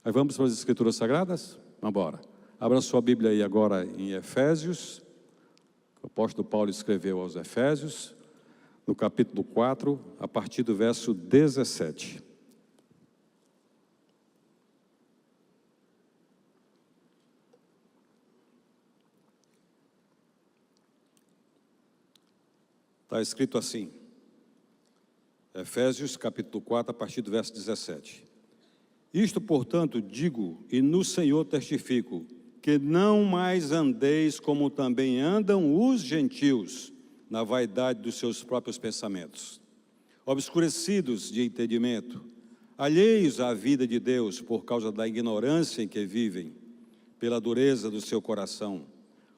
Aí vamos para as Escrituras Sagradas? Vamos embora. Abra sua Bíblia aí agora em Efésios. O apóstolo Paulo escreveu aos Efésios, no capítulo 4, a partir do verso 17. Está escrito assim, Efésios capítulo 4, a partir do verso 17. Isto, portanto, digo e no Senhor testifico, que não mais andeis como também andam os gentios, na vaidade dos seus próprios pensamentos, obscurecidos de entendimento, alheios à vida de Deus por causa da ignorância em que vivem, pela dureza do seu coração,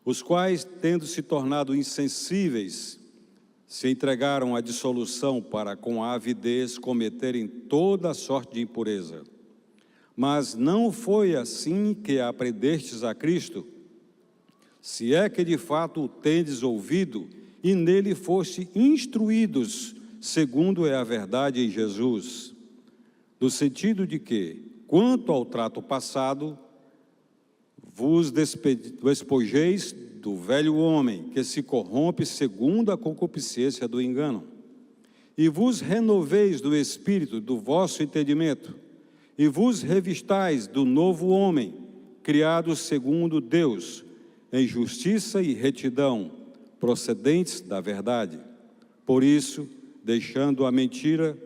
os quais, tendo se tornado insensíveis, se entregaram à dissolução para com a avidez cometerem toda a sorte de impureza. Mas não foi assim que aprendestes a Cristo, se é que de fato o tendes ouvido e nele foste instruídos, segundo é a verdade em Jesus, no sentido de que, quanto ao trato passado, vos despojeis do velho homem, que se corrompe segundo a concupiscência do engano, e vos renoveis do espírito do vosso entendimento, e vos revistais do novo homem, criado segundo Deus, em justiça e retidão, procedentes da verdade. Por isso, deixando a mentira,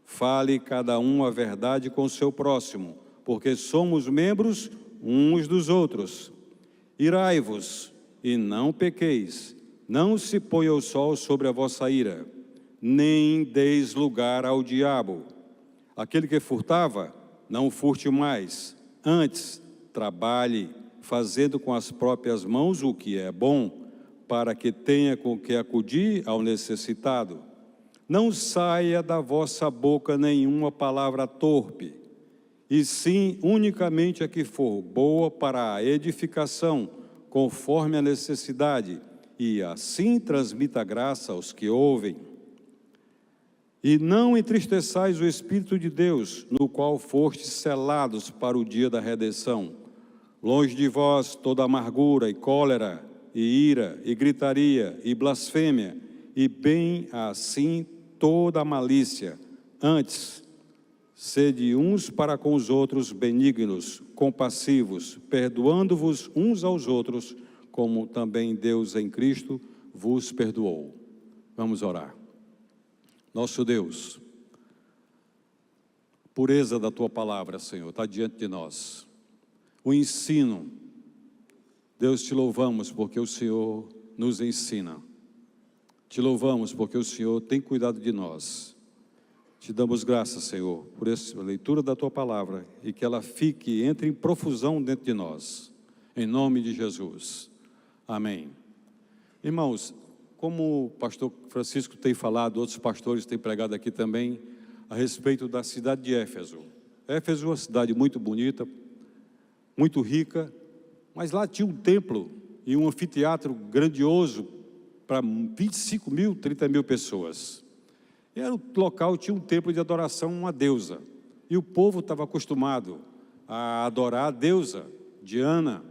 fale cada um a verdade com o seu próximo, porque somos membros uns dos outros. Irai-vos, e não pequeis, não se ponha o sol sobre a vossa ira, nem deis lugar ao diabo. Aquele que furtava, não furte mais, antes trabalhe, fazendo com as próprias mãos o que é bom, para que tenha com que acudir ao necessitado. Não saia da vossa boca nenhuma palavra torpe, e sim unicamente a que for boa para a edificação, conforme a necessidade, e assim transmita graça aos que ouvem. E não entristeçais o Espírito de Deus, no qual fostes selados para o dia da redenção. Longe de vós toda amargura e cólera, e ira, e gritaria, e blasfêmia, e bem assim toda a malícia. Antes, sede uns para com os outros benignos, compassivos, perdoando-vos uns aos outros, como também Deus em Cristo vos perdoou. Vamos orar. Nosso Deus, pureza da Tua palavra, Senhor, está diante de nós. O ensino, Deus, te louvamos porque o Senhor nos ensina. Te louvamos porque o Senhor tem cuidado de nós. Te damos graças, Senhor, por essa leitura da Tua palavra e que ela fique, entre em profusão dentro de nós. Em nome de Jesus. Amém. Irmãos, como o pastor Francisco tem falado, outros pastores têm pregado aqui também, a respeito da cidade de Éfeso. Éfeso é uma cidade muito bonita, muito rica, mas lá tinha um templo e um anfiteatro grandioso para 25 mil, 30 mil pessoas. E era o local, tinha um templo de adoração a uma deusa. E o povo estava acostumado a adorar a deusa, Diana,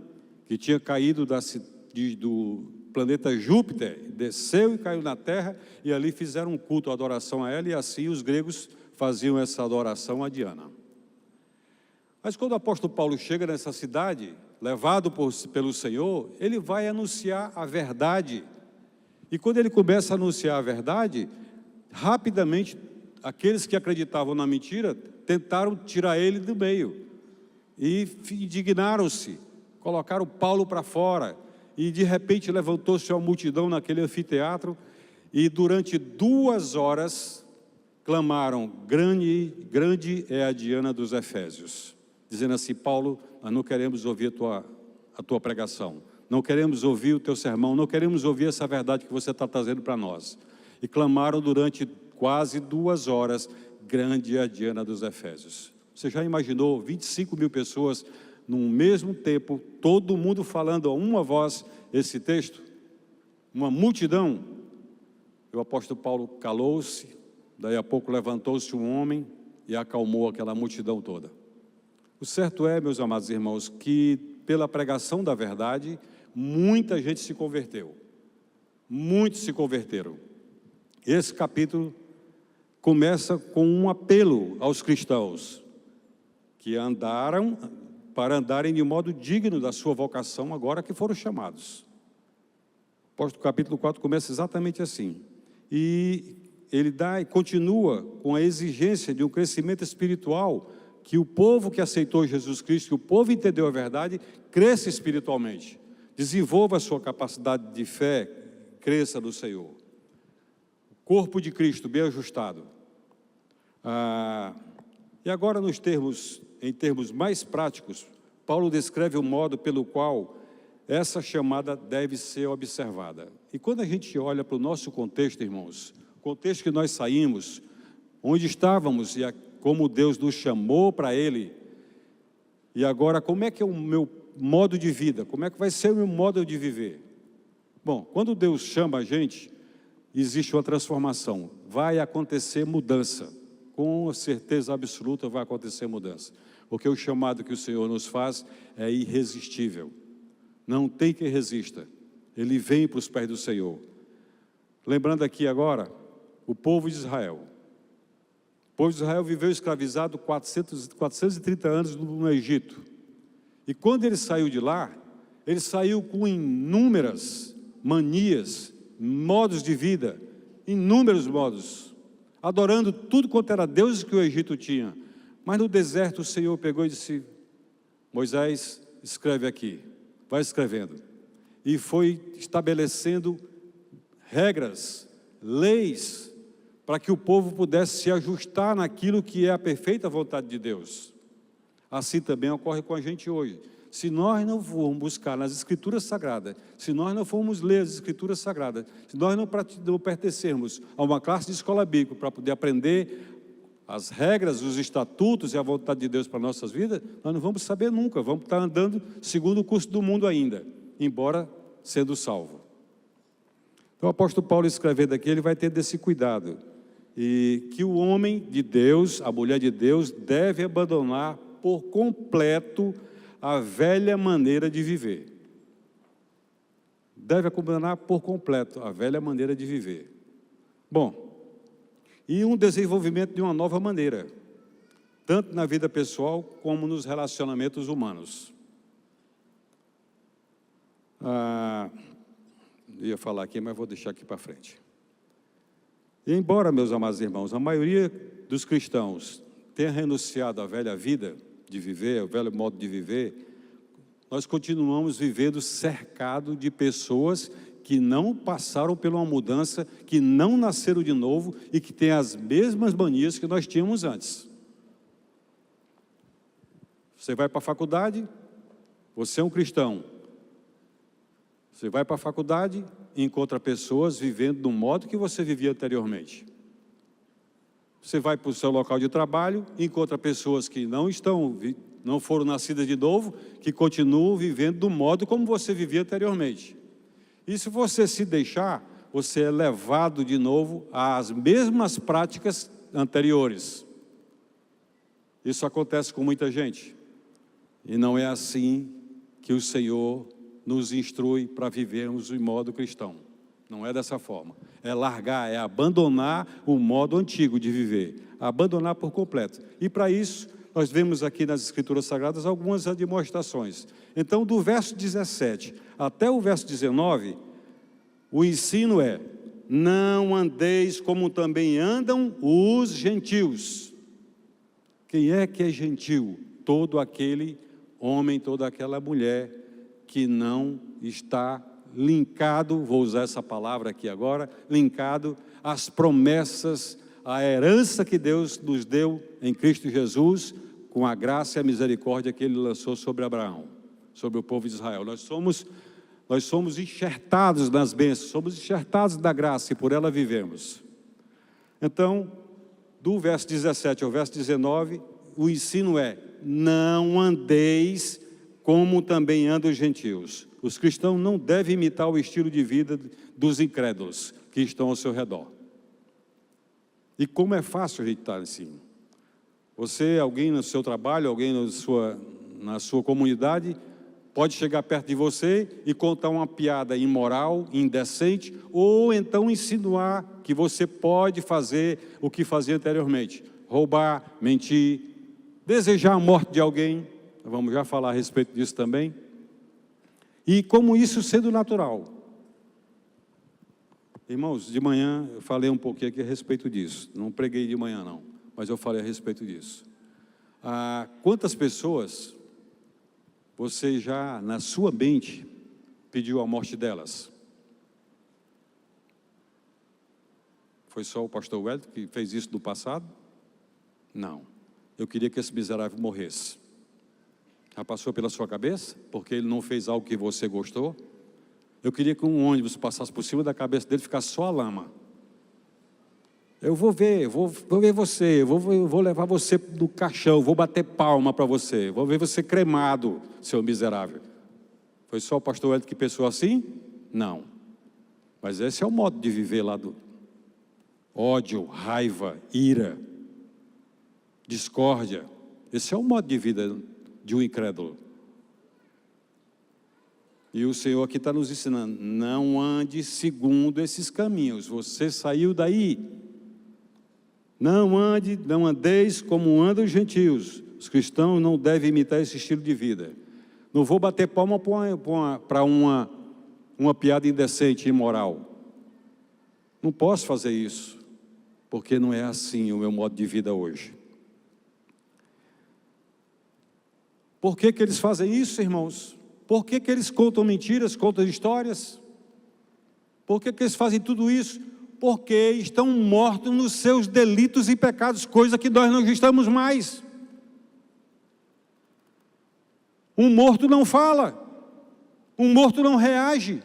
que tinha caído do planeta Júpiter, desceu e caiu na terra, e ali fizeram um culto, adoração a ela, e assim os gregos faziam essa adoração a Diana. Mas quando o apóstolo Paulo chega nessa cidade, levado pelo Senhor, ele vai anunciar a verdade. E quando ele começa a anunciar a verdade, rapidamente, aqueles que acreditavam na mentira, tentaram tirar ele do meio. E indignaram-se, colocaram Paulo para fora. E de repente levantou-se uma multidão naquele anfiteatro. E durante 2 horas, clamaram, grande é a Diana dos Efésios. Dizendo assim, Paulo, nós não queremos ouvir a tua pregação. Não queremos ouvir o teu sermão. Não queremos ouvir essa verdade que você está trazendo para nós. E clamaram durante quase 2 horas, grande é a Diana dos Efésios. Você já imaginou 25 mil pessoas num mesmo tempo, todo mundo falando a uma voz esse texto? Uma multidão. E o apóstolo Paulo calou-se, daí a pouco levantou-se um homem e acalmou aquela multidão toda. O certo é, meus amados irmãos, que pela pregação da verdade, muita gente se converteu. Muitos se converteram. Esse capítulo começa com um apelo aos cristãos que andaram para andarem de modo digno da sua vocação agora que foram chamados. O capítulo 4 começa exatamente assim. E ele dá e continua com a exigência de um crescimento espiritual, que o povo que aceitou Jesus Cristo, que o povo entendeu a verdade, cresça espiritualmente. Desenvolva a sua capacidade de fé, cresça no Senhor. O corpo de Cristo bem ajustado. E agora em termos mais práticos, Paulo descreve o modo pelo qual essa chamada deve ser observada. E quando a gente olha para o nosso contexto, irmãos, o contexto que nós saímos, onde estávamos e como Deus nos chamou para Ele, e agora como é que é o meu modo de vida, como é que vai ser o meu modo de viver? Bom, quando Deus chama a gente, existe uma transformação, vai acontecer mudança, com certeza absoluta vai acontecer mudança, porque o chamado que o Senhor nos faz é irresistível, não tem quem resista, ele vem para os pés do Senhor. Lembrando aqui agora, o povo de Israel. O povo de Israel viveu escravizado 430 anos no Egito. E quando ele saiu de lá, ele saiu com inúmeras manias, modos de vida, inúmeros modos, adorando tudo quanto era deuses que o Egito tinha. Mas no deserto o Senhor pegou e disse: Moisés, escreve aqui, vai escrevendo. E foi estabelecendo regras, leis, para que o povo pudesse se ajustar naquilo que é a perfeita vontade de Deus. Assim também ocorre com a gente hoje. Se nós não formos buscar nas Escrituras Sagradas, se nós não formos ler as Escrituras Sagradas, se nós não pertencermos a uma classe de escola bíblica para poder aprender as regras, os estatutos e a vontade de Deus para nossas vidas, nós não vamos saber nunca, vamos estar andando segundo o curso do mundo ainda, embora sendo salvo. Então o apóstolo Paulo escrevendo aqui, ele vai ter desse cuidado, e que o homem de Deus, a mulher de Deus, deve abandonar por completo a velha maneira de viver. Deve abandonar por completo a velha maneira de viver. Bom, e um desenvolvimento de uma nova maneira, tanto na vida pessoal como nos relacionamentos humanos. Eu ia falar aqui, mas vou deixar aqui para frente. E embora, meus amados irmãos, a maioria dos cristãos tenha renunciado à velha vida de viver, ao velho modo de viver, nós continuamos vivendo cercado de pessoas que não passaram por uma mudança, que não nasceram de novo e que têm as mesmas manias que nós tínhamos antes. Você vai para a faculdade, você é um cristão. Você vai para a faculdade e encontra pessoas vivendo do modo que você vivia anteriormente. Você vai para o seu local de trabalho e encontra pessoas que não foram nascidas de novo, que continuam vivendo do modo como você vivia anteriormente. E se você se deixar, você é levado de novo às mesmas práticas anteriores. Isso acontece com muita gente. E não é assim que o Senhor nos instrui para vivermos o modo cristão. Não é dessa forma. É largar, é abandonar o modo antigo de viver. Abandonar por completo. E para isso, nós vemos aqui nas Escrituras Sagradas algumas demonstrações. Então, do verso 17 até o verso 19, o ensino é: não andeis como também andam os gentios. Quem é que é gentil? Todo aquele homem, toda aquela mulher que não está linkado, vou usar essa palavra aqui agora, linkado às promessas, à herança que Deus nos deu em Cristo Jesus, com a graça e a misericórdia que Ele lançou sobre Abraão, sobre o povo de Israel. Nós somos enxertados nas bênçãos, somos enxertados na graça e por ela vivemos. Então, do verso 17 ao verso 19, o ensino é: não andeis como também andam os gentios. Os cristãos não devem imitar o estilo de vida dos incrédulos que estão ao seu redor. E como é fácil a gente estar assim. Você, alguém no seu trabalho, alguém na sua comunidade, pode chegar perto de você e contar uma piada imoral, indecente, ou então insinuar que você pode fazer o que fazia anteriormente. Roubar, mentir, desejar a morte de alguém. Vamos já falar a respeito disso também. E como isso sendo natural. Irmãos, de manhã eu falei um pouquinho aqui a respeito disso. Não preguei de manhã não, mas eu falei a respeito disso. Quantas pessoas você já, na sua mente, pediu a morte delas? Foi só o pastor Wellington que fez isso no passado? Não. Eu queria que esse miserável morresse. Já passou pela sua cabeça? Porque ele não fez algo que você gostou? Eu queria que um ônibus passasse por cima da cabeça dele e ficasse só a lama. Eu vou ver você, eu vou levar você no caixão, vou bater palma para você, vou ver você cremado, seu miserável. Foi só o pastor Wellington que pensou assim? Não. Mas esse é o modo de viver lá do ódio, raiva, ira, discórdia. Esse é o modo de vida de um incrédulo. E o Senhor aqui está nos ensinando, não ande segundo esses caminhos. Você saiu daí. Não andeis como andam os gentios. Os cristãos não devem imitar esse estilo de vida. Não vou bater palma para uma piada indecente e imoral. Não posso fazer isso, porque não é assim o meu modo de vida hoje. Por que eles fazem isso, irmãos? Por que eles contam mentiras, contam histórias? Por que eles fazem tudo isso? Porque estão mortos nos seus delitos e pecados, coisa que nós não estamos mais. Um morto não fala, um morto não reage.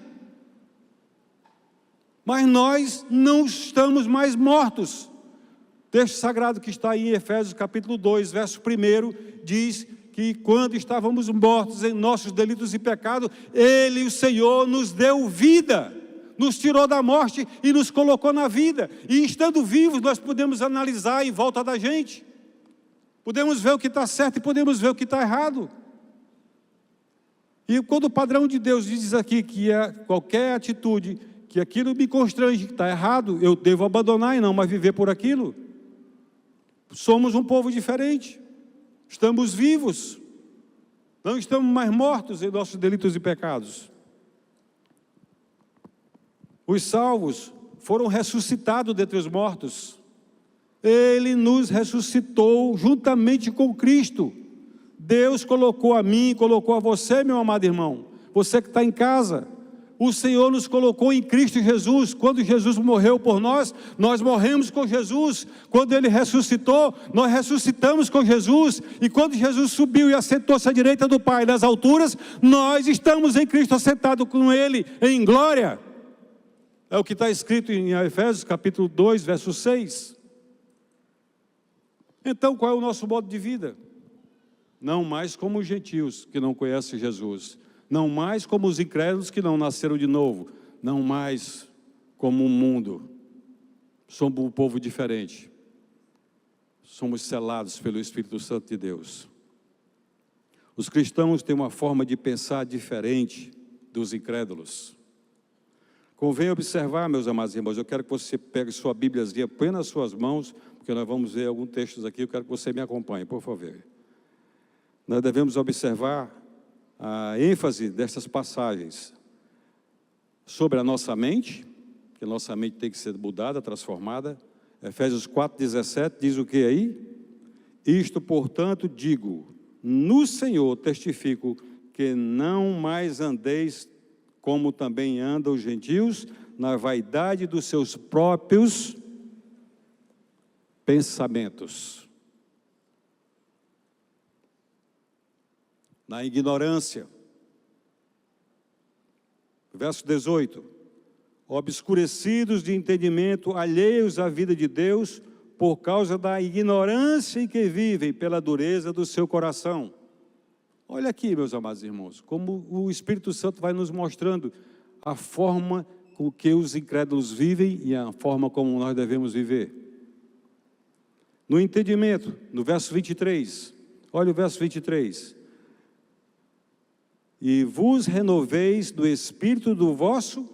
Mas nós não estamos mais mortos. O texto sagrado que está aí em Efésios capítulo 2, verso 1, diz que quando estávamos mortos em nossos delitos e pecados, Ele, o Senhor, nos deu vida. Nos tirou da morte e nos colocou na vida. E estando vivos, nós podemos analisar em volta da gente. Podemos ver o que está certo e podemos ver o que está errado. E quando o padrão de Deus diz aqui que qualquer atitude, que aquilo me constrange, que está errado, eu devo abandonar e não mais viver por aquilo. Somos um povo diferente. Estamos vivos. Não estamos mais mortos em nossos delitos e pecados. Os salvos foram ressuscitados dentre os mortos. Ele nos ressuscitou juntamente com Cristo. Deus colocou a mim, colocou a você, meu amado irmão, você que está em casa. O Senhor nos colocou em Cristo Jesus. Quando Jesus morreu por nós, nós morremos com Jesus. Quando Ele ressuscitou, nós ressuscitamos com Jesus. E quando Jesus subiu e assentou-se à direita do Pai nas alturas, nós estamos em Cristo assentado com Ele em glória. É o que está escrito em Efésios capítulo 2, verso 6. Então, qual é o nosso modo de vida? Não mais como os gentios que não conhecem Jesus. Não mais como os incrédulos que não nasceram de novo. Não mais como o mundo. Somos um povo diferente. Somos selados pelo Espírito Santo de Deus. Os cristãos têm uma forma de pensar diferente dos incrédulos. Convém observar, meus amados irmãos, eu quero que você pegue sua Bíbliazinha, põe nas suas mãos, porque nós vamos ver alguns textos aqui, eu quero que você me acompanhe, por favor. Nós devemos observar a ênfase dessas passagens sobre a nossa mente, que a nossa mente tem que ser mudada, transformada. Efésios 4,17 diz o que aí? Isto, portanto, digo, no Senhor testifico que não mais andeis como também andam os gentios, na vaidade dos seus próprios pensamentos. Na ignorância. Verso 18. Obscurecidos de entendimento, alheios à vida de Deus, por causa da ignorância em que vivem, pela dureza do seu coração. Olha aqui, meus amados irmãos, como o Espírito Santo vai nos mostrando a forma com que os incrédulos vivem e a forma como nós devemos viver. No entendimento, no verso 23. Olha o verso 23. E vos renoveis do espírito do vosso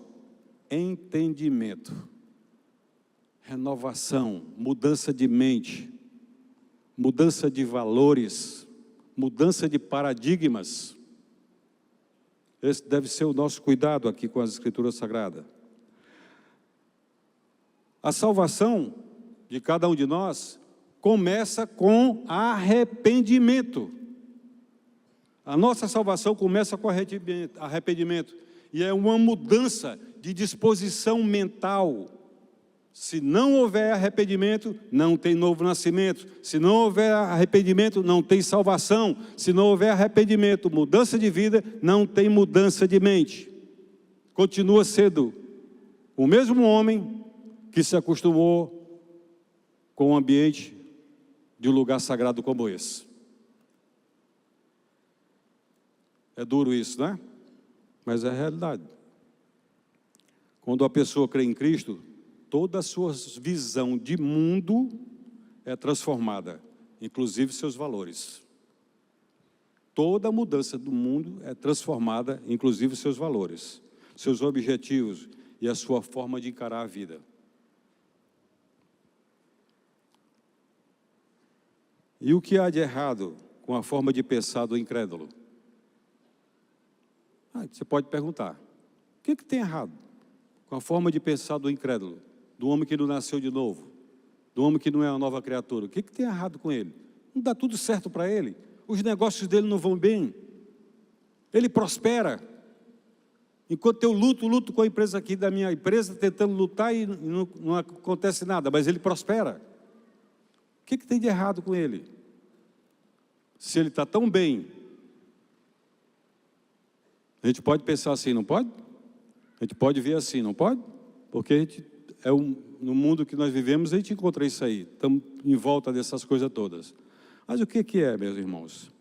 entendimento. Renovação, mudança de mente, mudança de valores, mudança de paradigmas. Esse deve ser o nosso cuidado aqui com as Escrituras Sagradas. A salvação de cada um de nós começa com arrependimento. A nossa salvação começa com arrependimento. E é uma mudança de disposição mental. Se não houver arrependimento, não tem novo nascimento. Se não houver arrependimento, não tem salvação. Se não houver arrependimento, mudança de vida, não tem mudança de mente. Continua sendo o mesmo homem que se acostumou com um ambiente de um lugar sagrado como esse. É duro isso, né? Mas é a realidade. Quando a pessoa crê em Cristo, toda a sua visão de mundo é transformada, inclusive seus valores. Toda mudança do mundo é transformada, inclusive seus valores, seus objetivos e a sua forma de encarar a vida. E o que há de errado com a forma de pensar do incrédulo? Você pode perguntar, o que tem errado com a forma de pensar do incrédulo, do homem que não nasceu de novo, do homem que não é uma nova criatura? O que tem errado com ele? Não dá tudo certo para ele, os negócios dele não vão bem, ele prospera. Enquanto eu luto com a empresa aqui da minha empresa, tentando lutar e não acontece nada, mas ele prospera. O que tem de errado com ele? Se ele está tão bem, a gente pode pensar assim, não pode? A gente pode ver assim, não pode? Porque a gente, no mundo que nós vivemos, a gente encontra isso aí. Estamos em volta dessas coisas todas. Mas o que é, meus irmãos?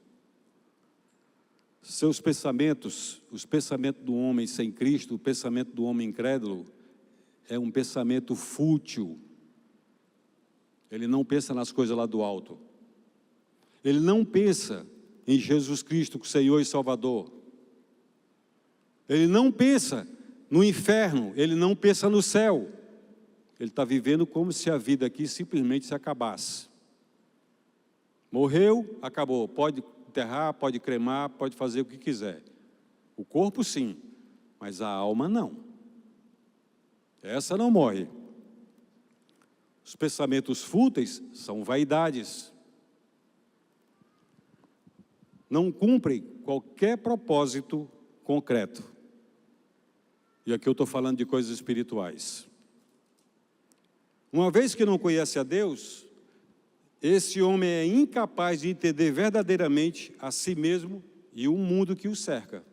Seus pensamentos, os pensamentos do homem sem Cristo, o pensamento do homem incrédulo, é um pensamento fútil. Ele não pensa nas coisas lá do alto. Ele não pensa em Jesus Cristo, Senhor e Salvador. Ele não pensa no inferno, ele não pensa no céu. Ele está vivendo como se a vida aqui simplesmente se acabasse. Morreu, acabou. Pode enterrar, pode cremar, pode fazer o que quiser. O corpo sim, mas a alma não. Essa não morre. Os pensamentos fúteis são vaidades. Não cumprem qualquer propósito concreto. E aqui eu estou falando de coisas espirituais. Uma vez que não conhece a Deus, esse homem é incapaz de entender verdadeiramente a si mesmo e o mundo que o cerca.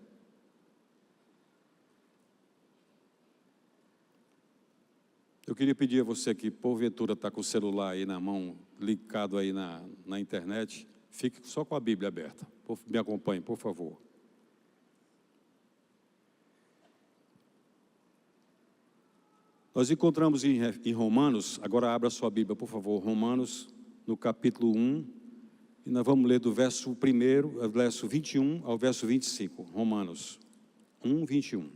Eu queria pedir a você que, porventura, está com o celular aí na mão, ligado aí na internet, fique só com a Bíblia aberta. Me acompanhe, por favor. Nós encontramos em Romanos, agora abra sua Bíblia, por favor, Romanos, no capítulo 1, e nós vamos ler do verso 1, verso 21 ao verso 25, Romanos 1, 21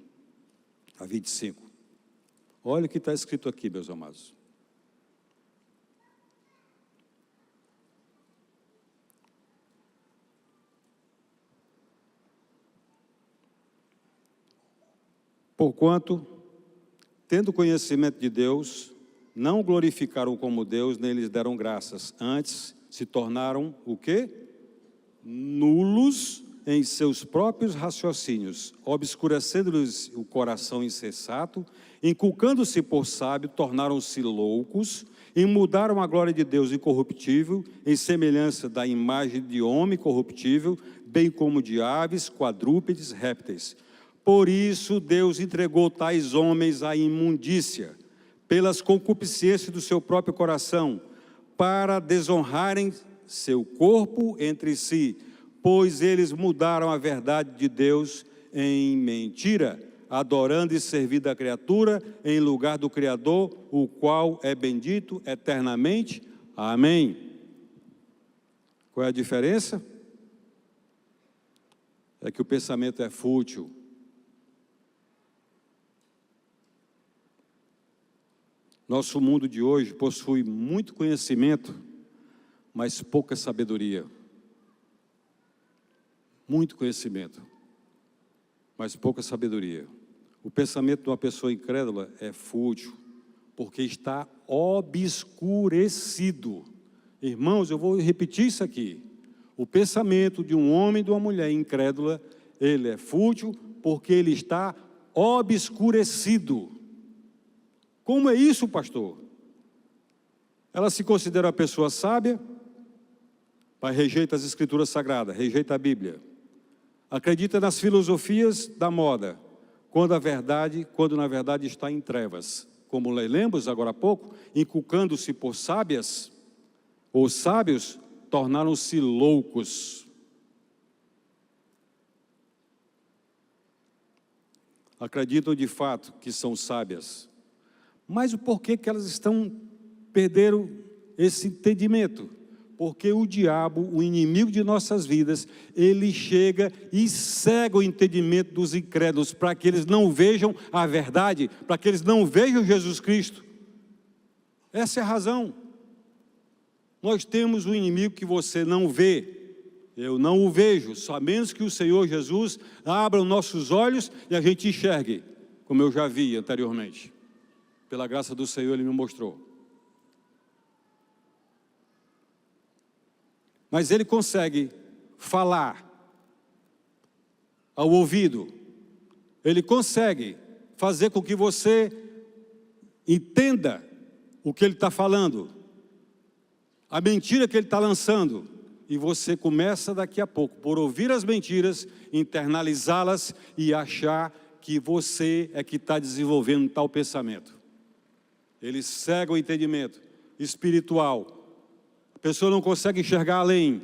a 25. Olha o que está escrito aqui, meus amados. Porquanto, tendo conhecimento de Deus, não glorificaram como Deus, nem lhes deram graças. Antes, se tornaram o quê? Nulos em seus próprios raciocínios, obscurecendo-lhes o coração insensato, inculcando-se por sábio, tornaram-se loucos, e mudaram a glória de Deus incorruptível, em semelhança da imagem de homem corruptível, bem como de aves, quadrúpedes, répteis. Por isso Deus entregou tais homens à imundícia, pelas concupiscências do seu próprio coração, para desonrarem seu corpo entre si, pois eles mudaram a verdade de Deus em mentira, adorando e servindo a criatura em lugar do Criador, o qual é bendito eternamente. Amém. Qual é a diferença? É que o pensamento é fútil. Nosso mundo de hoje possui muito conhecimento, mas pouca sabedoria. Muito conhecimento, mas pouca sabedoria. O pensamento de uma pessoa incrédula é fútil, porque está obscurecido. Irmãos, eu vou repetir isso aqui. O pensamento de um homem e de uma mulher incrédula, ele é fútil porque ele está obscurecido. Como é isso, pastor? Ela se considera uma pessoa sábia, mas rejeita as escrituras sagradas, rejeita a Bíblia. Acredita nas filosofias da moda, quando na verdade está em trevas. Como lemos agora há pouco, inculcando-se por sábias, ou sábios, tornaram-se loucos. Acreditam de fato que são sábias. Mas o porquê que elas perderam esse entendimento? Porque o diabo, o inimigo de nossas vidas, ele chega e cega o entendimento dos incrédulos, para que eles não vejam a verdade, para que eles não vejam Jesus Cristo. Essa é a razão. Nós temos um inimigo que você não vê, eu não o vejo, só menos que o Senhor Jesus abra os nossos olhos e a gente enxergue, como eu já vi anteriormente. Pela graça do Senhor, Ele me mostrou. Mas Ele consegue falar ao ouvido. Ele consegue fazer com que você entenda o que Ele está falando. A mentira que Ele está lançando. E você começa daqui a pouco, por ouvir as mentiras, internalizá-las e achar que você é que está desenvolvendo tal pensamento. Ele cega o entendimento espiritual. A pessoa não consegue enxergar além,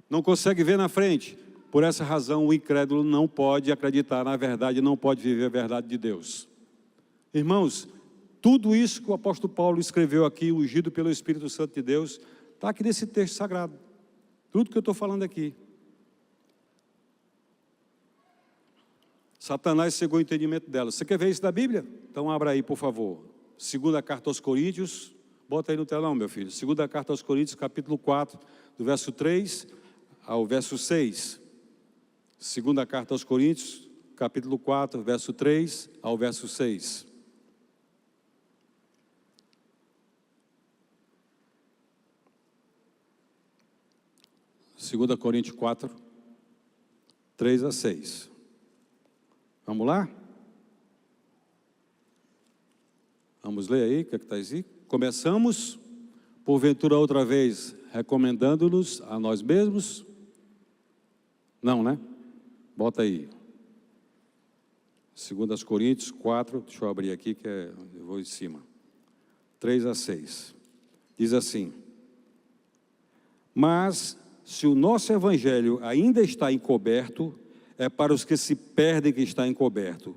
não consegue ver na frente. Por essa razão, o incrédulo não pode acreditar na verdade, não pode viver a verdade de Deus. Irmãos, tudo isso que o apóstolo Paulo escreveu aqui, ungido pelo Espírito Santo de Deus, está aqui nesse texto sagrado. Tudo que eu estou falando aqui. Satanás cegou o entendimento dela. Você quer ver isso da Bíblia? Então abra aí, por favor. Segunda carta aos Coríntios, bota aí no telão, meu filho. Segunda carta aos Coríntios, capítulo 4, do verso 3 ao verso 6. Segunda carta aos Coríntios, capítulo 4, verso 3 ao verso 6. Segunda Coríntios 4, 3 a 6. Vamos lá? Vamos ler aí, o que está aí? Começamos, porventura outra vez, recomendando-nos a nós mesmos? Não, né? Bota aí. 2 Coríntios 4, deixa eu abrir aqui, eu vou em cima. 3 a 6. Diz assim: mas, se o nosso evangelho ainda está encoberto, é para os que se perdem que está encoberto,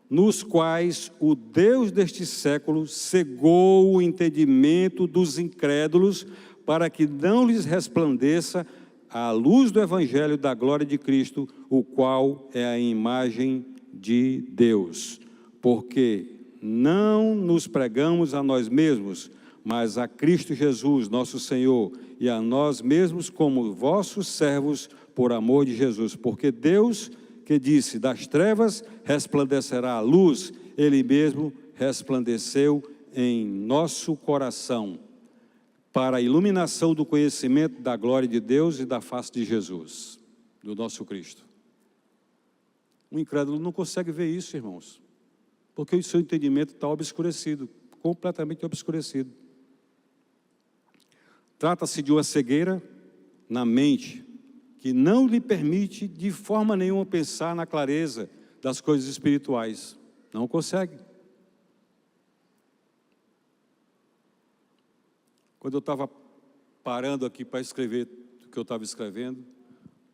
nos quais o Deus deste século cegou o entendimento dos incrédulos, para que não lhes resplandeça a luz do evangelho da glória de Cristo, o qual é a imagem de Deus. Porque não nos pregamos a nós mesmos, mas a Cristo Jesus, nosso Senhor, e a nós mesmos como vossos servos, por amor de Jesus. Porque Deus, que disse, das trevas resplandecerá a luz, Ele mesmo resplandeceu em nosso coração, para a iluminação do conhecimento da glória de Deus e da face de Jesus, do nosso Cristo. O incrédulo não consegue ver isso, irmãos, porque o seu entendimento está obscurecido, completamente obscurecido. Trata-se de uma cegueira na mente, que não lhe permite de forma nenhuma pensar na clareza das coisas espirituais. Não consegue. Quando eu estava parando aqui para escrever o que eu estava escrevendo,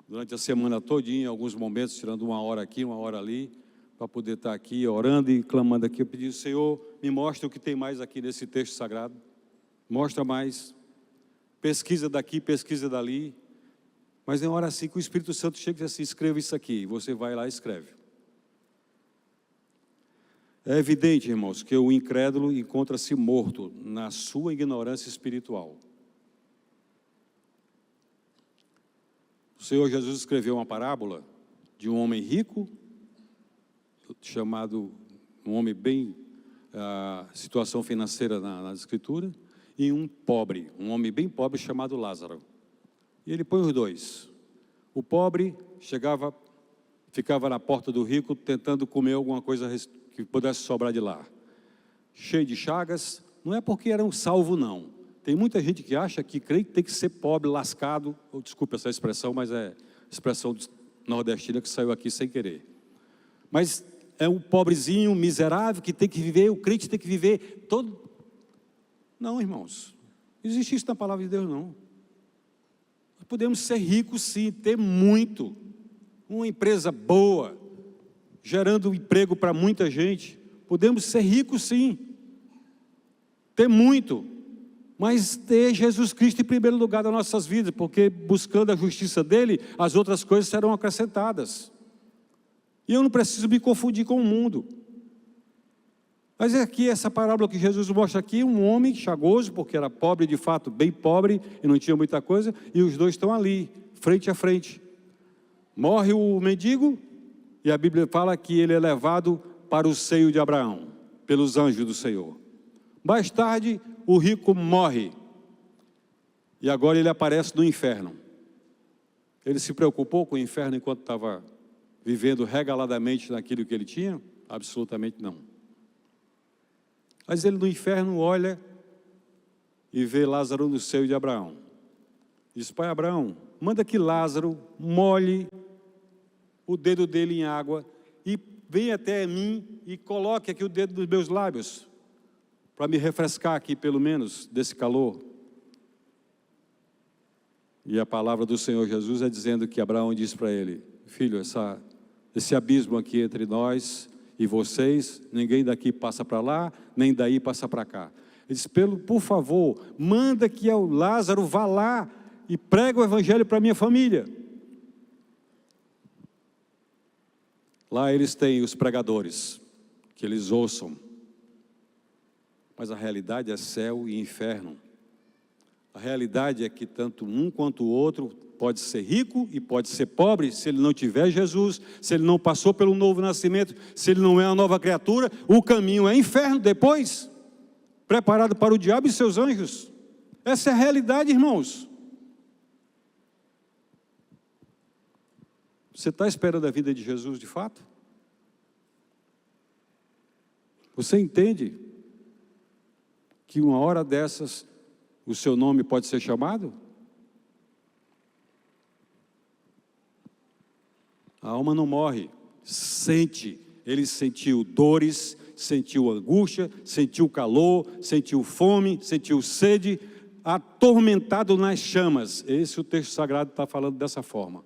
durante a semana todinha, em alguns momentos, tirando uma hora aqui, uma hora ali, para poder estar aqui orando e clamando aqui, eu pedi: Senhor, me mostra o que tem mais aqui nesse texto sagrado. Mostra mais. pesquisa daqui, pesquisa dali. Mas é uma hora assim que o Espírito Santo chega e diz assim: escreva isso aqui. E você vai lá e escreve. É evidente, irmãos, que o incrédulo encontra-se morto na sua ignorância espiritual. O Senhor Jesus escreveu uma parábola de um homem rico, chamado, um homem bem, situação financeira na Escritura, e um pobre, um homem bem pobre chamado Lázaro. E ele põe os dois. O pobre ficava na porta do rico tentando comer alguma coisa que pudesse sobrar de lá. Cheio de chagas, não é porque era um salvo, não. Tem muita gente que acha que crente tem que ser pobre, lascado, desculpa essa expressão, mas é expressão nordestina que saiu aqui sem querer. Mas é um pobrezinho, miserável, que tem que viver, o crente tem que viver todo... Não, irmãos, não existe isso na palavra de Deus, não. Nós podemos ser ricos, sim, ter muito, uma empresa boa, gerando emprego para muita gente. Podemos ser ricos, sim, ter muito, mas ter Jesus Cristo em primeiro lugar das nossas vidas, porque buscando a justiça dele, as outras coisas serão acrescentadas. E eu não preciso me confundir com o mundo. Mas é aqui essa parábola que Jesus mostra aqui, um homem chagoso, porque era pobre de fato, bem pobre, e não tinha muita coisa, e os dois estão ali, frente a frente. Morre o mendigo, e a Bíblia fala que ele é levado para o seio de Abraão, pelos anjos do Senhor. Mais tarde, o rico morre, e agora ele aparece no inferno. Ele se preocupou com o inferno enquanto estava vivendo regaladamente naquilo que ele tinha? Absolutamente não. Mas ele no inferno olha e vê Lázaro no seio de Abraão. Diz: pai Abraão, manda que Lázaro molhe o dedo dele em água e venha até mim e coloque aqui o dedo nos meus lábios, para me refrescar aqui pelo menos desse calor. E a palavra do Senhor Jesus é dizendo que Abraão disse para ele: filho, esse abismo aqui entre nós e vocês, ninguém daqui passa para lá, nem daí passa para cá. Ele disse: por favor, manda que o Lázaro vá lá e pregue o evangelho para a minha família. Lá eles têm os pregadores, que eles ouçam. Mas a realidade é céu e inferno. A realidade é que tanto um quanto o outro pode ser rico e pode ser pobre, se ele não tiver Jesus, se ele não passou pelo novo nascimento, se ele não é uma nova criatura, o caminho é inferno depois, preparado para o diabo e seus anjos. Essa é a realidade, irmãos. Você está esperando a vida de Jesus de fato? Você entende que uma hora dessas o seu nome pode ser chamado? A alma não morre, sente. Ele sentiu dores, sentiu angústia, sentiu calor, sentiu fome, sentiu sede, atormentado nas chamas. Esse o texto sagrado está falando dessa forma.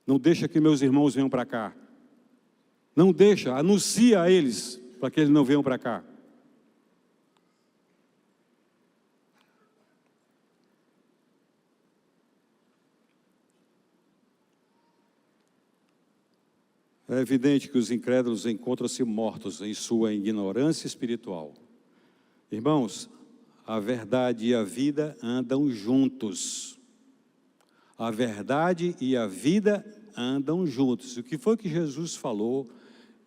Não deixa que meus irmãos venham para cá. Não deixa, anuncia a eles para que eles não venham para cá. É evidente que os incrédulos encontram-se mortos em sua ignorância espiritual. Irmãos, a verdade e a vida andam juntos. A verdade e a vida andam juntos. O que foi que Jesus falou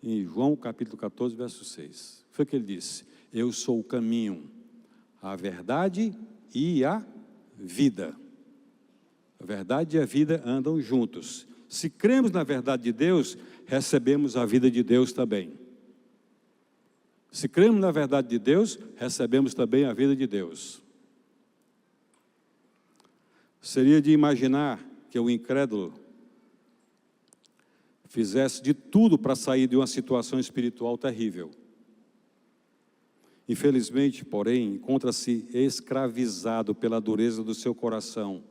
em João capítulo 14, verso 6? Foi que ele disse: eu sou o caminho, a verdade e a vida. A verdade e a vida andam juntos. Se cremos na verdade de Deus, recebemos a vida de Deus também. Se cremos na verdade de Deus, recebemos também a vida de Deus. Seria de imaginar que o incrédulo fizesse de tudo para sair de uma situação espiritual terrível. Infelizmente, porém, encontra-se escravizado pela dureza do seu coração.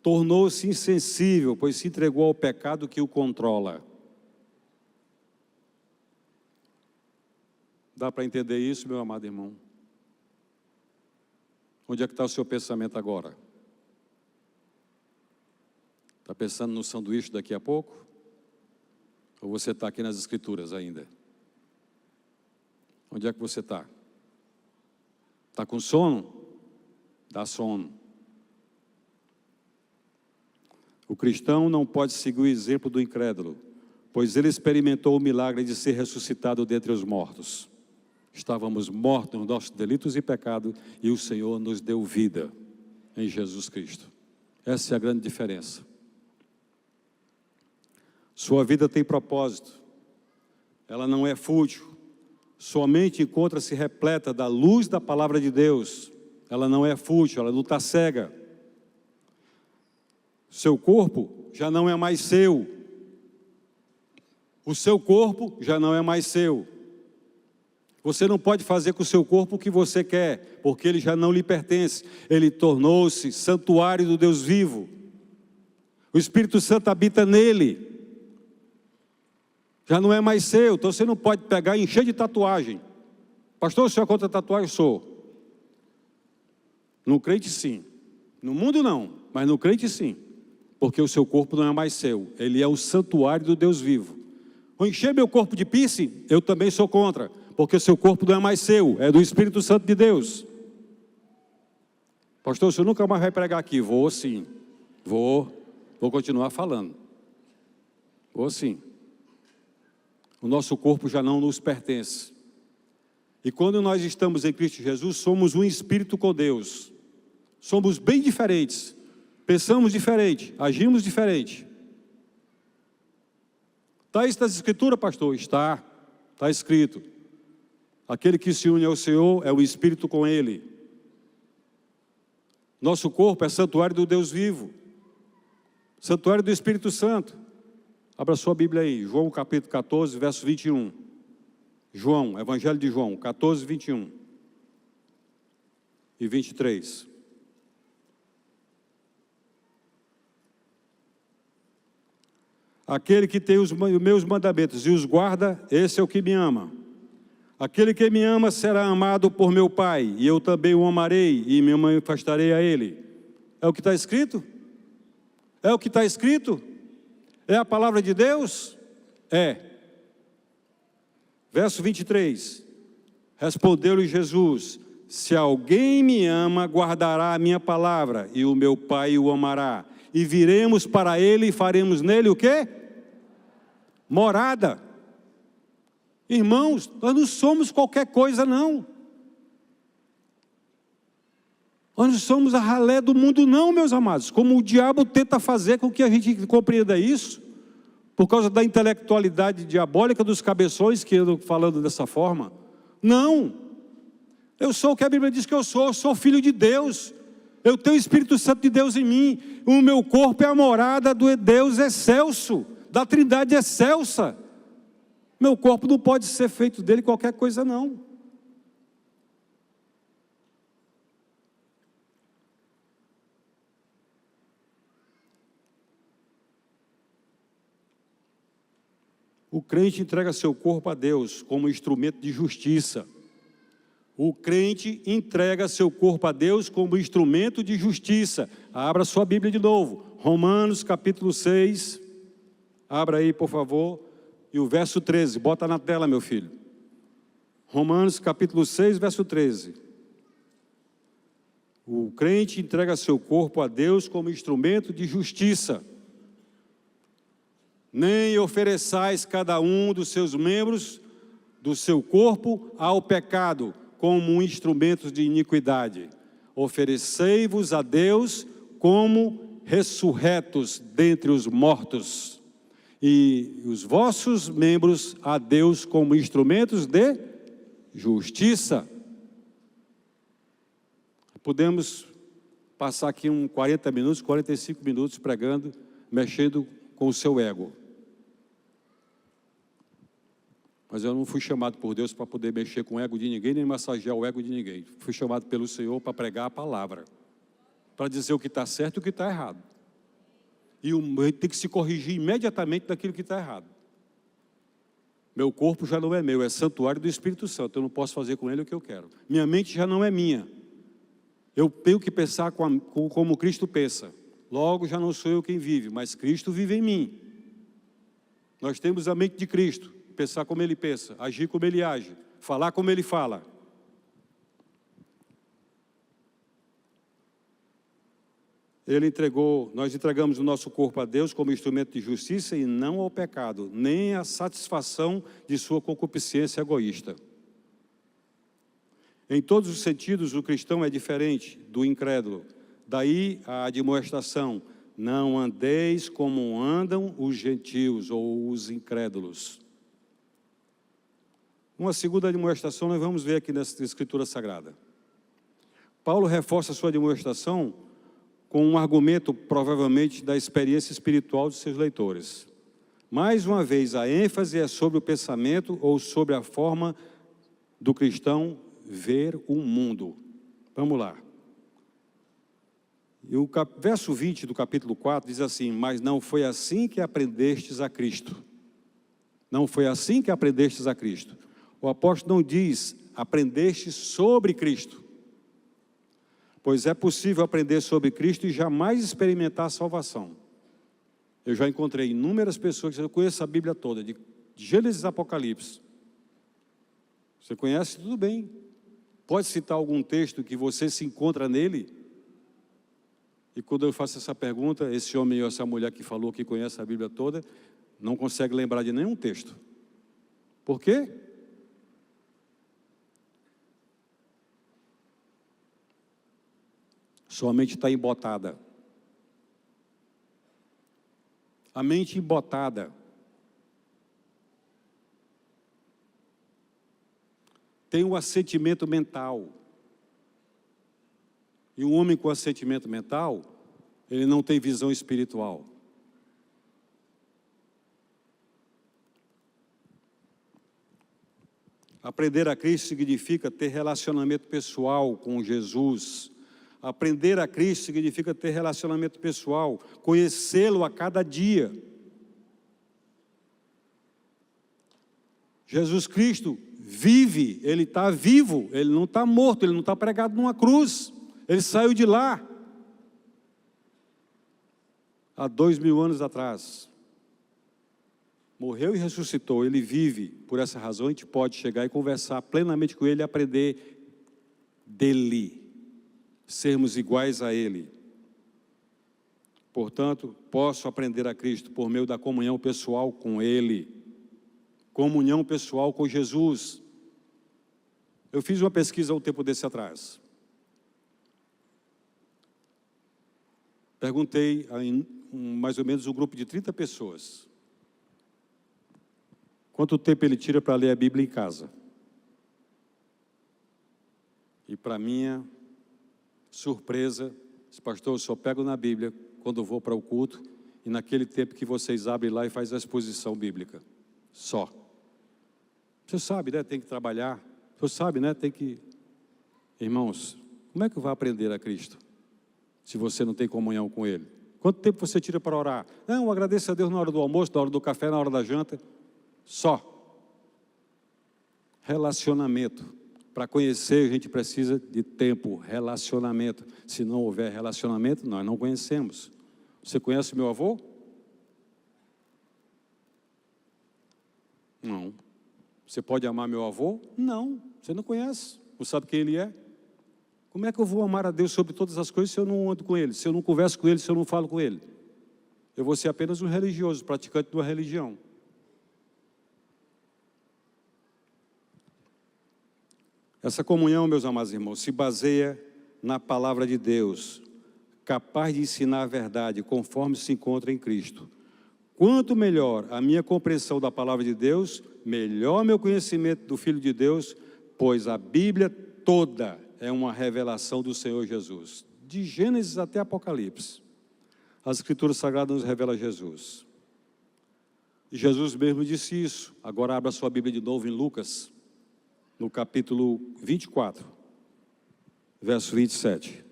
Tornou-se insensível, pois se entregou ao pecado que o controla. Dá para entender isso, meu amado irmão? Onde é que está o seu pensamento agora? Está pensando no sanduíche daqui a pouco? Ou você está aqui nas Escrituras ainda? Onde é que você está? Está com sono? Dá sono. O cristão não pode seguir o exemplo do incrédulo, pois ele experimentou o milagre de ser ressuscitado dentre os mortos. Estávamos mortos nos nossos delitos e pecados, e o Senhor nos deu vida em Jesus Cristo. Essa é a grande diferença. Sua vida tem propósito, ela não é fútil, sua mente encontra-se repleta da luz da palavra de Deus, ela não é fútil, ela não está cega. Seu corpo já não é mais seu, o seu corpo já não é mais seu. Você não pode fazer com o seu corpo o que você quer, porque ele já não lhe pertence, ele tornou-se santuário do Deus vivo. O Espírito Santo habita nele. Já não é mais seu, então você não pode pegar e encher de tatuagem. Pastor, o senhor é contra tatuagem? Sou. No crente sim. No mundo não, mas no crente sim. Porque o seu corpo não é mais seu, ele é o santuário do Deus vivo. Vou encher meu corpo de piercing? Eu também sou contra, porque o seu corpo não é mais seu, é do Espírito Santo de Deus. Pastor, o senhor nunca mais vai pregar aqui? Vou sim, vou continuar falando. Vou sim. O nosso corpo já não nos pertence. E quando nós estamos em Cristo Jesus, somos um espírito com Deus. Somos bem diferentes. Pensamos diferente, agimos diferente. Está isso nas Escrituras, pastor? Está escrito. Aquele que se une ao Senhor é o espírito com Ele. Nosso corpo é santuário do Deus vivo. Santuário do Espírito Santo. Abra sua Bíblia aí, João capítulo 14, verso 21. João, Evangelho de João, 14, 21 e 23. Aquele que tem os meus mandamentos e os guarda, esse é o que me ama. Aquele que me ama será amado por meu Pai, e eu também o amarei e me manifestarei a ele. É o que está escrito? É o que está escrito? É a palavra de Deus? É. Verso 23. Respondeu-lhe Jesus: se alguém me ama, guardará a minha palavra, e o meu Pai o amará. E viremos para ele e faremos nele o quê? Morada. Irmãos, nós não somos qualquer coisa não. Nós não somos a ralé do mundo não, meus amados. Como o diabo tenta fazer com que a gente compreenda isso, por causa da intelectualidade diabólica dos cabeções que andam falando dessa forma. Não. Eu sou o que a Bíblia diz que eu sou filho de Deus. Eu tenho o Espírito Santo de Deus em mim. O meu corpo é a morada do Deus excelso, da Trindade excelsa. Meu corpo não pode ser feito dele qualquer coisa não. O crente entrega seu corpo a Deus como instrumento de justiça. O crente entrega seu corpo a Deus como instrumento de justiça. Abra sua Bíblia de novo. Romanos capítulo 6. Abra aí, por favor. E o verso 13. Bota na tela, meu filho. Romanos capítulo 6, verso 13. O crente entrega seu corpo a Deus como instrumento de justiça. Nem ofereçais cada um dos seus membros do seu corpo ao pecado, como um instrumento de iniquidade. Oferecei-vos a Deus como ressurretos dentre os mortos, e os vossos membros a Deus como instrumentos de justiça. Podemos passar aqui 40 minutos, 45 minutos pregando, mexendo com o seu ego. Mas eu não fui chamado por Deus para poder mexer com o ego de ninguém, nem massagear o ego de ninguém. Fui chamado pelo Senhor para pregar a palavra, para dizer o que está certo e o que está errado. E tem que se corrigir imediatamente daquilo que está errado. Meu corpo já não é meu, é santuário do Espírito Santo. Eu não posso fazer com ele o que eu quero. Minha mente já não é minha. Eu tenho que pensar como Cristo pensa. Logo já não sou eu quem vive, mas Cristo vive em mim. Nós temos a mente de Cristo, pensar como Ele pensa, agir como Ele age, falar como Ele fala. Nós entregamos o nosso corpo a Deus como instrumento de justiça e não ao pecado, nem à satisfação de sua concupiscência egoísta. Em todos os sentidos, o cristão é diferente do incrédulo. Daí a admoestação: não andeis como andam os gentios ou os incrédulos. Uma segunda admoestação nós vamos ver aqui nessa Escritura Sagrada. Paulo reforça sua admoestação com um argumento, provavelmente, da experiência espiritual de seus leitores. Mais uma vez, a ênfase é sobre o pensamento ou sobre a forma do cristão ver o mundo. Vamos lá. E o verso 20 do capítulo 4 diz assim: mas não foi assim que aprendestes a Cristo. Não foi assim que aprendestes a Cristo. O apóstolo não diz, aprendestes sobre Cristo. Pois é possível aprender sobre Cristo e jamais experimentar a salvação. Eu já encontrei inúmeras pessoas que eu conheço a Bíblia toda, de Gênesis a Apocalipse. Você conhece? Tudo bem. Pode citar algum texto que você se encontra nele? E quando eu faço essa pergunta, esse homem ou essa mulher que falou que conhece a Bíblia toda, não consegue lembrar de nenhum texto. Por quê? Sua mente está embotada. A mente embotada. Tem um assentimento mental. E um homem com assentimento mental, ele não tem visão espiritual. Aprender a Cristo significa ter relacionamento pessoal com Jesus. Aprender a Cristo significa ter relacionamento pessoal, conhecê-lo a cada dia. Jesus Cristo vive, Ele está vivo, Ele não está morto, Ele não está pregado numa cruz. Ele saiu de lá há 2000 anos atrás. Morreu e ressuscitou, Ele vive. Por essa razão a gente pode chegar e conversar plenamente com Ele e aprender dEle. Sermos iguais a Ele. Portanto, posso aprender a Cristo por meio da comunhão pessoal com Ele. Comunhão pessoal com Jesus. Eu fiz uma pesquisa há um tempo desse atrás. Perguntei a mais ou menos um grupo de 30 pessoas. Quanto tempo ele tira para ler a Bíblia em casa? E para minha surpresa, esse pastor, eu só pego na Bíblia quando vou para o culto e naquele tempo que vocês abrem lá e fazem a exposição bíblica. Só. Você sabe, né? Tem que trabalhar. Você sabe, né? Tem que... Irmãos, como é que vai aprender a Cristo se você não tem comunhão com Ele? Quanto tempo você tira para orar? Não, agradeço a Deus na hora do almoço, na hora do café, na hora da janta. Só. Relacionamento. Para conhecer, a gente precisa de tempo, relacionamento. Se não houver relacionamento, nós não conhecemos. Você conhece meu avô? Não. Você pode amar meu avô? Não. Você não conhece. Não sabe quem ele é? Como é que eu vou amar a Deus sobre todas as coisas se eu não ando com Ele? Se eu não converso com Ele, se eu não falo com Ele? Eu vou ser apenas um religioso, praticante de uma religião. Essa comunhão, meus amados irmãos, se baseia na palavra de Deus, capaz de ensinar a verdade, conforme se encontra em Cristo. Quanto melhor a minha compreensão da palavra de Deus, melhor meu conhecimento do Filho de Deus, pois a Bíblia toda é uma revelação do Senhor Jesus. De Gênesis até Apocalipse, as Escrituras Sagradas nos revelam Jesus. E Jesus mesmo disse isso. Agora abra sua Bíblia de novo em Lucas, no capítulo 24, verso 27.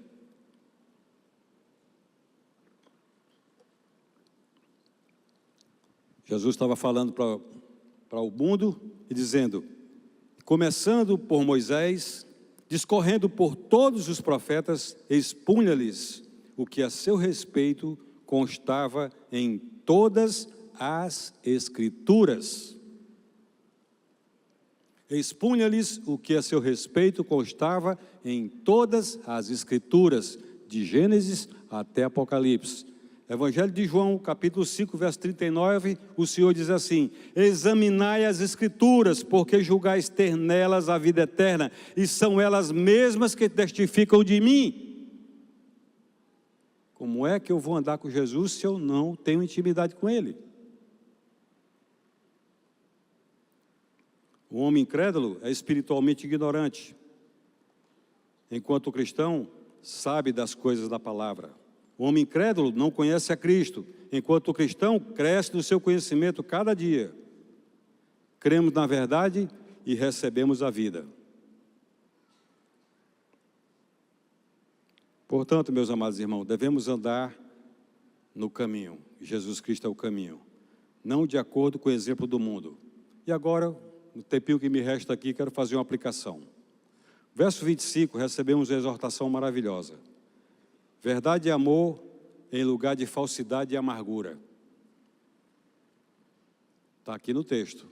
Jesus estava falando para o mundo e dizendo, começando por Moisés, discorrendo por todos os profetas, expunha-lhes o que a seu respeito constava em todas as Escrituras. Expunha-lhes o que a seu respeito constava em todas as Escrituras, de Gênesis até Apocalipse. Evangelho de João, capítulo 5, verso 39, o Senhor diz assim: examinai as Escrituras, porque julgais ter nelas a vida eterna, e são elas mesmas que testificam de mim. Como é que eu vou andar com Jesus se eu não tenho intimidade com Ele? O homem incrédulo é espiritualmente ignorante, enquanto o cristão sabe das coisas da palavra. O homem incrédulo não conhece a Cristo, enquanto o cristão cresce no seu conhecimento cada dia. Cremos na verdade e recebemos a vida. Portanto, meus amados irmãos, devemos andar no caminho. Jesus Cristo é o caminho, não de acordo com o exemplo do mundo. E agora, no tempinho que me resta aqui, quero fazer uma aplicação. Verso 25, recebemos a exortação maravilhosa. Verdade e amor em lugar de falsidade e amargura. Está aqui no texto.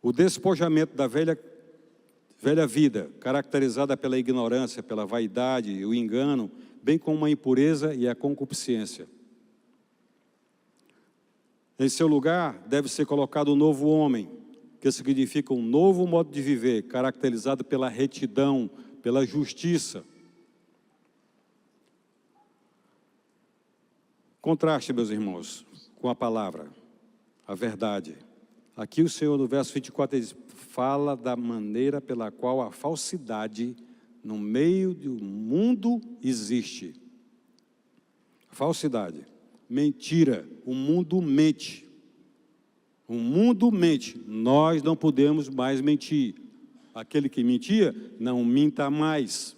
O despojamento da velha vida, caracterizada pela ignorância, pela vaidade e o engano, bem como a impureza e a concupiscência. Em seu lugar, deve ser colocado um novo homem, que significa um novo modo de viver, caracterizado pela retidão, pela justiça. Contraste, meus irmãos, com a palavra, a verdade. Aqui o Senhor, no verso 24, diz, fala da maneira pela qual a falsidade no meio do mundo existe. Falsidade, mentira, o mundo mente. O mundo mente, nós não podemos mais mentir. Aquele que mentia, não minta mais.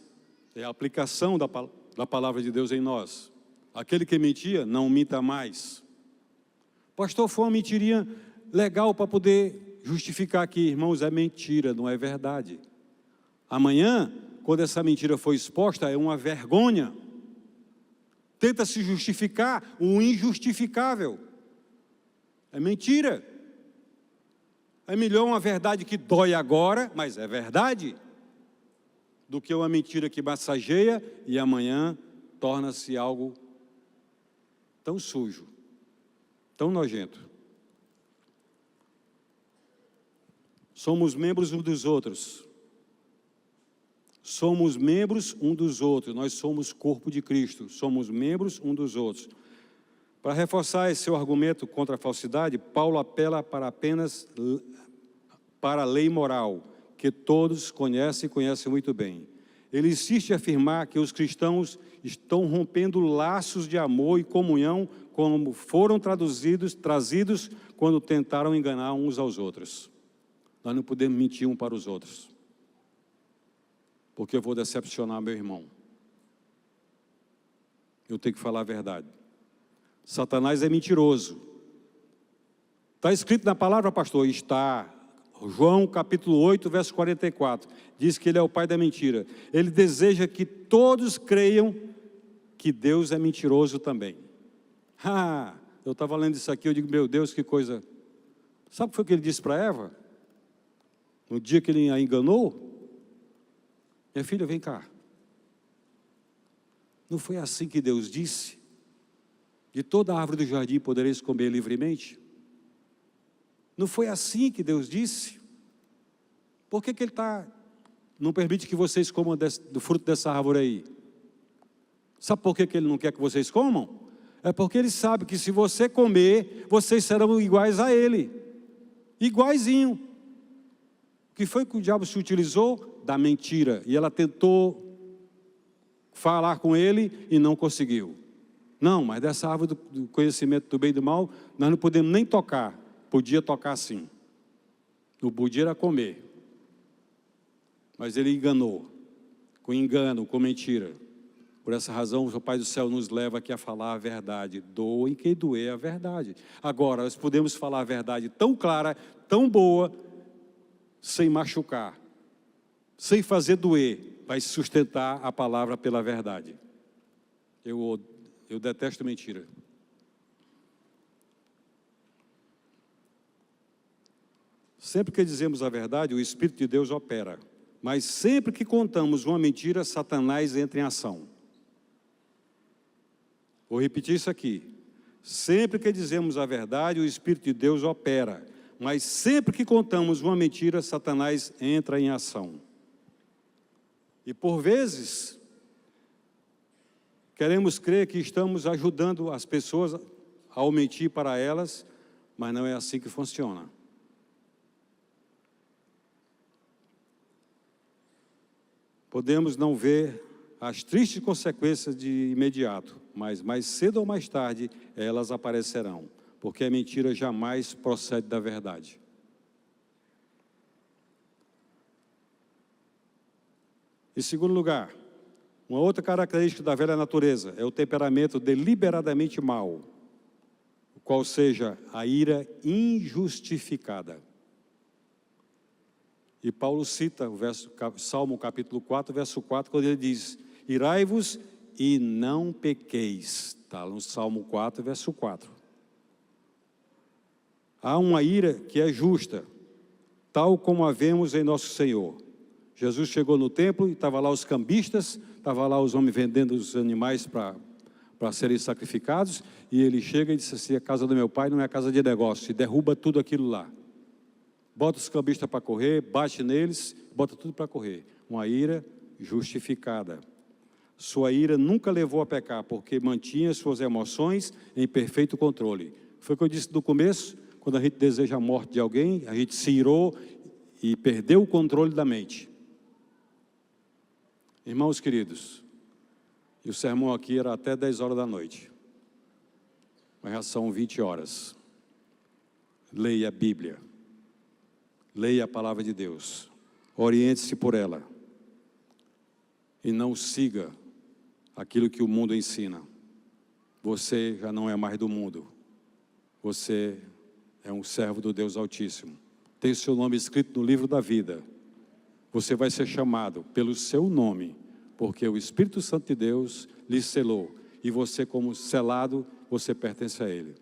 É a aplicação da palavra de Deus em nós. Aquele que mentia, não minta mais. Pastor, foi uma mentirinha legal para poder justificar aqui. Irmãos, é mentira, não é verdade. Amanhã, quando essa mentira for exposta, é uma vergonha. Tenta se justificar o injustificável. É mentira. É melhor uma verdade que dói agora, mas é verdade, do que uma mentira que massageia e amanhã torna-se algo tão sujo, tão nojento. Somos membros uns dos outros. Somos membros um dos outros. Nós somos corpo de Cristo. Somos membros um dos outros. Para reforçar esse seu argumento contra a falsidade, Paulo apela apenas para a lei moral, que todos conhecem e conhecem muito bem. Ele insiste em afirmar que os cristãos estão rompendo laços de amor e comunhão, como foram trazidos quando tentaram enganar uns aos outros. Nós não podemos mentir um para os outros, porque eu vou decepcionar meu irmão. Eu tenho que falar a verdade. Satanás é mentiroso. Está escrito na palavra, pastor? Está. João capítulo 8, verso 44. Diz que ele é o pai da mentira. Ele deseja que todos creiam que Deus é mentiroso também. Eu estava lendo isso aqui, eu digo, meu Deus, que coisa. Sabe o que foi que ele disse para Eva? No dia que ele a enganou? Minha filha, vem cá. Não foi assim que Deus disse? De toda a árvore do jardim podereis comer livremente? Não foi assim que Deus disse? Por que Ele não permite que vocês comam do fruto dessa árvore aí? Sabe por que Ele não quer que vocês comam? É porque Ele sabe que se você comer, vocês serão iguais a Ele. Iguaizinho. O que foi que o diabo se utilizou? Da mentira. E ela tentou falar com ele e não conseguiu. Não, mas dessa árvore do conhecimento do bem e do mal, nós não podemos nem tocar. Podia tocar sim. Não podia era comer. Mas ele enganou. Com engano, com mentira. Por essa razão, o Pai do Céu nos leva aqui a falar a verdade. Doe quem doer a verdade. Agora, nós podemos falar a verdade tão clara, tão boa, sem machucar, sem fazer doer. vai sustentar a palavra pela verdade. Eu detesto mentira. Sempre que dizemos a verdade, o Espírito de Deus opera. Mas sempre que contamos uma mentira, Satanás entra em ação. Vou repetir isso aqui. Sempre que dizemos a verdade, o Espírito de Deus opera. Mas sempre que contamos uma mentira, Satanás entra em ação. E por vezes, queremos crer que estamos ajudando as pessoas ao mentir para elas, mas não é assim que funciona. Podemos não ver as tristes consequências de imediato, mas mais cedo ou mais tarde elas aparecerão, porque a mentira jamais procede da verdade. Em segundo lugar, uma outra característica da velha natureza é o temperamento deliberadamente mau, qual seja a ira injustificada. E Paulo cita o Salmo capítulo 4, verso 4, quando ele diz: irai-vos e não pequeis. Está no Salmo 4, verso 4. Há uma ira que é justa, tal como a vemos em nosso Senhor. Jesus chegou no templo e estava lá os cambistas, estava lá os homens vendendo os animais para serem sacrificados, e ele chega e diz assim: a casa do meu pai não é casa de negócio, e derruba tudo aquilo lá. Bota os cambistas para correr, bate neles, bota tudo para correr. Uma ira justificada. Sua ira nunca levou a pecar, porque mantinha suas emoções em perfeito controle. Foi o que eu disse no começo, quando a gente deseja a morte de alguém, a gente se irou e perdeu o controle da mente. Irmãos queridos, e o sermão aqui era até 10 horas da noite, mas já são 20 horas. Leia a Bíblia. Leia a palavra de Deus, oriente-se por ela e não siga aquilo que o mundo ensina. Você já não é mais do mundo, você é um servo do Deus Altíssimo. Tem seu nome escrito no livro da vida. Você vai ser chamado pelo seu nome, porque o Espírito Santo de Deus lhe selou, e você, como selado, você pertence a Ele.